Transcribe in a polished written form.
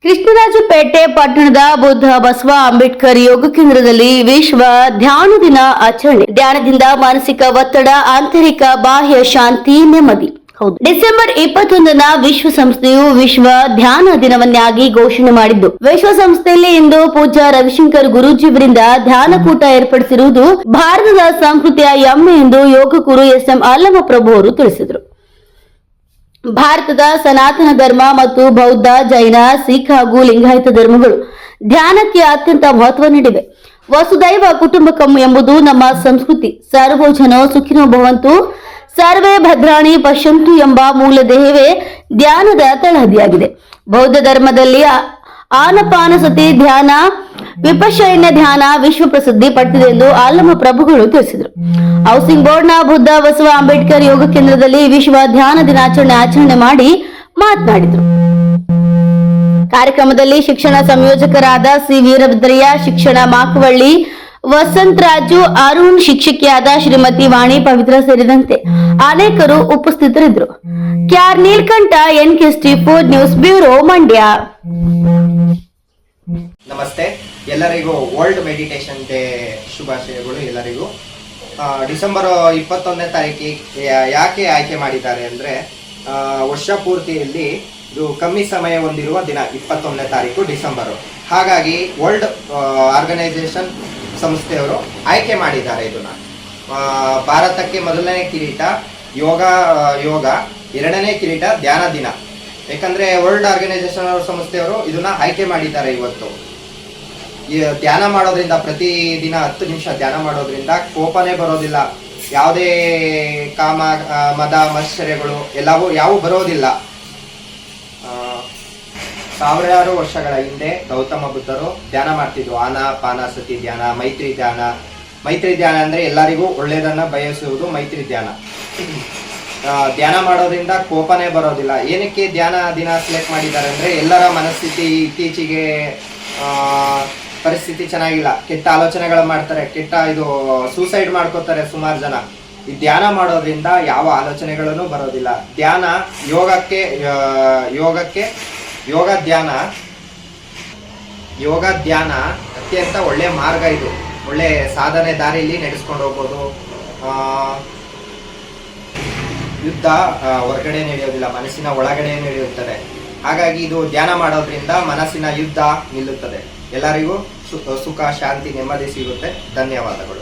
ಕೃಷ್ಣರಾಜಪೇಟೆ ಪಟ್ಟಣದ ಬುದ್ಧ ಬಸವ ಅಂಬೇಡ್ಕರ್ ಯೋಗ ಕೇಂದ್ರದಲ್ಲಿ ವಿಶ್ವ ಧ್ಯಾನ ದಿನ ಆಚರಣೆ. ಧ್ಯಾನದಿಂದ ಮಾನಸಿಕ ಒತ್ತಡ, ಆಂತರಿಕ ಬಾಹ್ಯ ಶಾಂತಿ, ನೆಮ್ಮದಿ. ಹೌದು, ಡಿಸೆಂಬರ್ 21ನ ವಿಶ್ವಸಂಸ್ಥೆಯು ವಿಶ್ವ ಧ್ಯಾನ ದಿನವನ್ನಾಗಿ ಘೋಷಣೆ ಮಾಡಿದ್ದು, ವಿಶ್ವಸಂಸ್ಥೆಯಲ್ಲಿ ಇಂದು ಪೂಜ್ಯ ರವಿಶಂಕರ್ ಗುರೂಜಿಯವರಿಂದ ಧ್ಯಾನಕೂಟ ಏರ್ಪಡಿಸಿರುವುದು ಭಾರತದ ಸಂಸ್ಕೃತಿಯ ಹೆಮ್ಮೆ ಎಂದು ಯೋಗ ಗುರು ಎಸ್.ಎಂ. ಅಲ್ಲಮಪ್ರಭು ಅವರು ತಿಳಿಸಿದರು. ಭಾರತದ ಸನಾತನ ಧರ್ಮ ಮತ್ತು ಬೌದ್ಧ, ಜೈನ, ಸಿಖ್ ಹಾಗೂ ಲಿಂಗಾಯತ ಧರ್ಮಗಳು ಧ್ಯಾನಕ್ಕೆ ಅತ್ಯಂತ ಮಹತ್ವ ನೀಡಿವೆ. ವಸುದೈವ ಕುಟುಂಬಕಂ ಎಂಬುದು ನಮ್ಮ ಸಂಸ್ಕೃತಿ. ಸರ್ವೋ ಜನೋ ಸುಖಿನೋ ಭವಂತು, ಸರ್ವೇ ಭದ್ರಾಣಿ ಪಶ್ಯಂತು ಎಂಬ ಮೂಲದೇಹವೇ ಧ್ಯಾನದ ತಳಹದಿಯಾಗಿದೆ. ಬೌದ್ಧ ಧರ್ಮದಲ್ಲಿ ಆನಪಾನಸತಿ ಧ್ಯಾನ, ವಿಪಶ್ಯನ ಧ್ಯಾನ ವಿಶ್ವ ಪ್ರಸಿದ್ಧಿ ಪಡೆದಿದೆ ಎಂದು ಆಲಮ ಪ್ರಭುಗಳು ತಿಳಿಸಿದರು. ಹೌಸಿಂಗ್ ಬೋರ್ಡ್ನ ಬುದ್ಧ ಬಸವ ಅಂಬೇಡ್ಕರ್ ಯೋಗ ಕೇಂದ್ರದಲ್ಲಿ ವಿಶ್ವ ಧ್ಯಾನ ದಿನಾಚರಣೆ ಮಾಡಿ ಮಾತನಾಡಿದರು. ಕಾರ್ಯಕ್ರಮದಲ್ಲಿ ಶಿಕ್ಷಣ ಸಂಯೋಜಕರಾದ ಸಿ ವೀರಭದ್ರಯ್ಯ, ಶಿಕ್ಷಣ ಮಾಕವಳ್ಳಿ ವಸಂತರಾಜು, ಅರುಣ್, ಶಿಕ್ಷಕಿಯಾದ ಶ್ರೀಮತಿ ವಾಣಿ ಪವಿತ್ರ ಸೇರಿದಂತೆ ಅನೇಕರು ಉಪಸ್ಥಿತರಿದ್ದರು. K R Neelakantha, NK4 news bureau, Mandya. ನಮಸ್ತೆ ಎಲ್ಲರಿಗೂ ವರ್ಲ್ಡ್ ಮೆಡಿಟೇಷನ್ ಡೇ ಶುಭಾಶಯಗಳು ಎಲ್ಲರಿಗೂ. ಡಿಸೆಂಬರ್ 21ನೇ ತಾರೀಕಿಗೆ ಯಾಕೆ ಆಯ್ಕೆ ಮಾಡಿದ್ದಾರೆ ಅಂದರೆ, ವರ್ಷ ಪೂರ್ತಿಯಲ್ಲಿ ಇದು ಕಮ್ಮಿ ಸಮಯ ಹೊಂದಿರುವ ದಿನ 21ನೇ ತಾರೀಕು ಡಿಸೆಂಬರು. ಹಾಗಾಗಿ ವರ್ಲ್ಡ್ ಆರ್ಗನೈಸೇಷನ್ ಸಂಸ್ಥೆಯವರು ಆಯ್ಕೆ ಮಾಡಿದ್ದಾರೆ ಇದನ್ನ. ಭಾರತಕ್ಕೆ ಮೊದಲನೇ ಕಿರೀಟ ಯೋಗ, ಎರಡನೇ ಕಿರೀಟ ಧ್ಯಾನ ದಿನ. ಯಾಕಂದ್ರೆ ವರ್ಲ್ಡ್ ಆರ್ಗನೈಸೇಷನ್ ಸಂಸ್ಥೆಯವರು ಇದನ್ನ ಆಯ್ಕೆ ಮಾಡಿದ್ದಾರೆ. ಇವತ್ತು ಧ್ಯಾನ ಮಾಡೋದ್ರಿಂದ, ಪ್ರತಿದಿನ 10 ನಿಮಿಷ ಧ್ಯಾನ ಮಾಡೋದ್ರಿಂದ ಕೋಪನೇ ಬರೋದಿಲ್ಲ, ಯಾವುದೇ ಕಾಮ, ಮದ, ಮತ್ಸರಗಳು ಯಾವು ಬರೋದಿಲ್ಲ. ಸಾವಿರಾರು ವರ್ಷಗಳ ಹಿಂದೆ ಗೌತಮ ಬುದ್ಧರು ಧ್ಯಾನ ಮಾಡ್ತಿದ್ರು. ಆನಾಪಾನಸತಿ ಧ್ಯಾನ, ಮೈತ್ರಿ ಧ್ಯಾನ ಅಂದ್ರೆ ಎಲ್ಲರಿಗೂ ಒಳ್ಳೆಯದನ್ನ ಬಯಸುವುದು ಮೈತ್ರಿ ಧ್ಯಾನ. ಧ್ಯಾನ ಮಾಡೋದ್ರಿಂದ ಕೋಪನೇ ಬರೋದಿಲ್ಲ. ಏನಕ್ಕೆ ಧ್ಯಾನ ದಿನ ಸೆಲೆಕ್ಟ್ ಮಾಡಿದ್ದಾರೆ ಅಂದ್ರೆ, ಎಲ್ಲರ ಮನಸ್ಥಿತಿ ಇತ್ತೀಚೆಗೆ ಪರಿಸ್ಥಿತಿ ಚೆನ್ನಾಗಿಲ್ಲ, ಕೆಟ್ಟ ಆಲೋಚನೆಗಳು ಮಾಡ್ತಾರೆ, ಸೂಸೈಡ್ ಮಾಡ್ಕೋತಾರೆ ಸುಮಾರು ಜನ. ಈ ಧ್ಯಾನ ಮಾಡೋದ್ರಿಂದ ಯಾವ ಆಲೋಚನೆಗಳನ್ನು ಬರೋದಿಲ್ಲ. ಧ್ಯಾನ ಯೋಗ ಧ್ಯಾನ ಅತ್ಯಂತ ಒಳ್ಳೆ ಮಾರ್ಗ. ಇದು ಒಳ್ಳೆ ಸಾಧನೆ ದಾರಿಯಲ್ಲಿ ನಡೆಸ್ಕೊಂಡು ಹೋಗ್ಬೋದು. ಯುದ್ಧ ಹೊರಗಡೆ ನಡೆಯೋದಿಲ್ಲ, ಮನಸ್ಸಿನ ಒಳಗಡೆ ನಡೆಯುತ್ತದೆ. ಹಾಗಾಗಿ ಇದು ಧ್ಯಾನ ಮಾಡೋದ್ರಿಂದ ಮನಸ್ಸಿನ ಯುದ್ಧ ನಿಲ್ಲುತ್ತದೆ. ಎಲ್ಲರಿಗೂ ಸುಖ, ಶಾಂತಿ, ನೆಮ್ಮದಿ ಸಿಗುತ್ತೆ. ಧನ್ಯವಾದಗಳು.